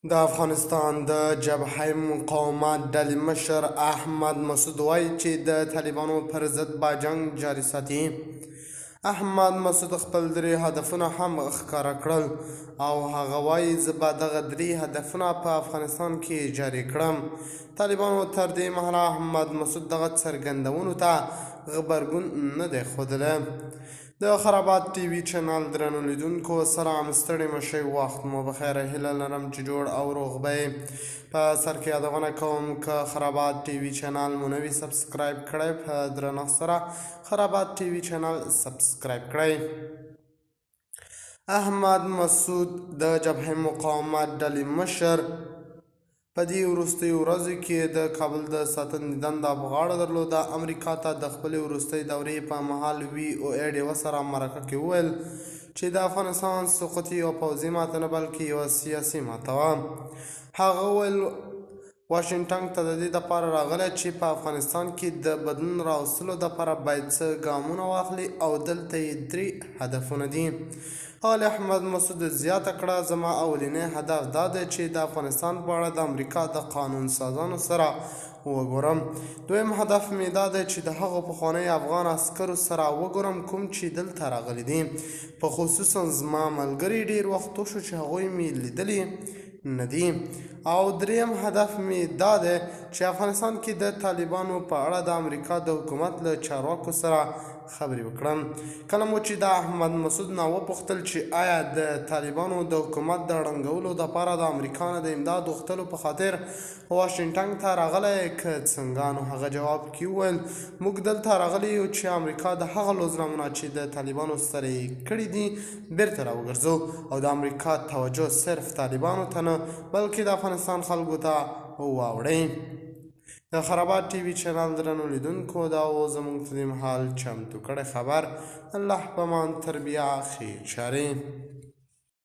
د افغانستان د جبهه مقاومت ډلې مشر احمد مسعود وایي چې د طالبانو پر ضد به جنګ جاري ساتي. احمد مسعود خپل درې هدفونه هم ښکاره کړل او هغه وایي زه به دغه درې هدفونه په افغانستان کې جاري کړم. طالبانو تر دې مهاله احمد مسعود دغه څرګندونو ته غبرګون نه دی ښودلی. د خرابات ټي وي چینل درنو لیدونکو سلام، ستړي مشئ، وخت مو بخیر. هیله لرم چې جوړ او روغ به یې. په سر کې یادونه کوم که خرابات ټي وي چینل مو نوي سبسکرایب کړئ، په درنښت سره خرابات ټي وي چینل سبسکرایب کړئ. احمد مسعود د جبهه مقاومت ډلې مشر په دې وروستیو ورځو کې د کابل د ساتنې دنده په غاړه درلوده. امریکا ته د خپلې وروستۍ دورې په مهال وي او اې ډیوه سره مرکه کې وویل چې د افغانستان سقوط یوه پوځي ماته نه بلکې یوه سیاسي ماته وه. هغه وویل واشنګټن ته د دې دپاره راغلی چې په افغانستان کې د بدلون راوستلو دپاره باید څه ګامونه واخلي او دلته یې درې هدفونه دي. ښاغلي احمد مسعود زیاته کړه زما اولنی هدف دا دی چې د افغانستان په اړه د امریکا د قانون سازانو سره وګورم. دویم هدف مې دا دی چې د هغو پخوانیو افغان عسکرو سره وګورم کوم چې دلته راغلي دي، په خصوصا زما ملګري ډېر وخت وشو چې هغوی مې لیدلي نه دي. او دریم هدف مې دا دی چې افغانستان کې د طالبانو په اړه د امریکا د حکومت له چارواکو سره خبرې وکړم. کله مو چې د احمد مسعود نه وپوښتل چې آیا د طالبانو د حکومت د ړنګولو دپاره د امریکا نه د امداد غوښتلو په خاطر واشنګټن ته راغلی که څنګه، نو هغه جواب کې وویل موږ دلته راغلي یو چې امریکا د هغه لوزنامونه چې د طالبانو سره یې کړي دي بیرته راوګرځو او د امریکا توجه صرف طالبانو ته نه بلکې د افغانستان خلکو ته واوړئ. د خرابات ټي وي چینل درنو لیدونکو دا و زموږ ته د مهال چمتو کړی خبر. الله په امان، تر بیا خیر چارې.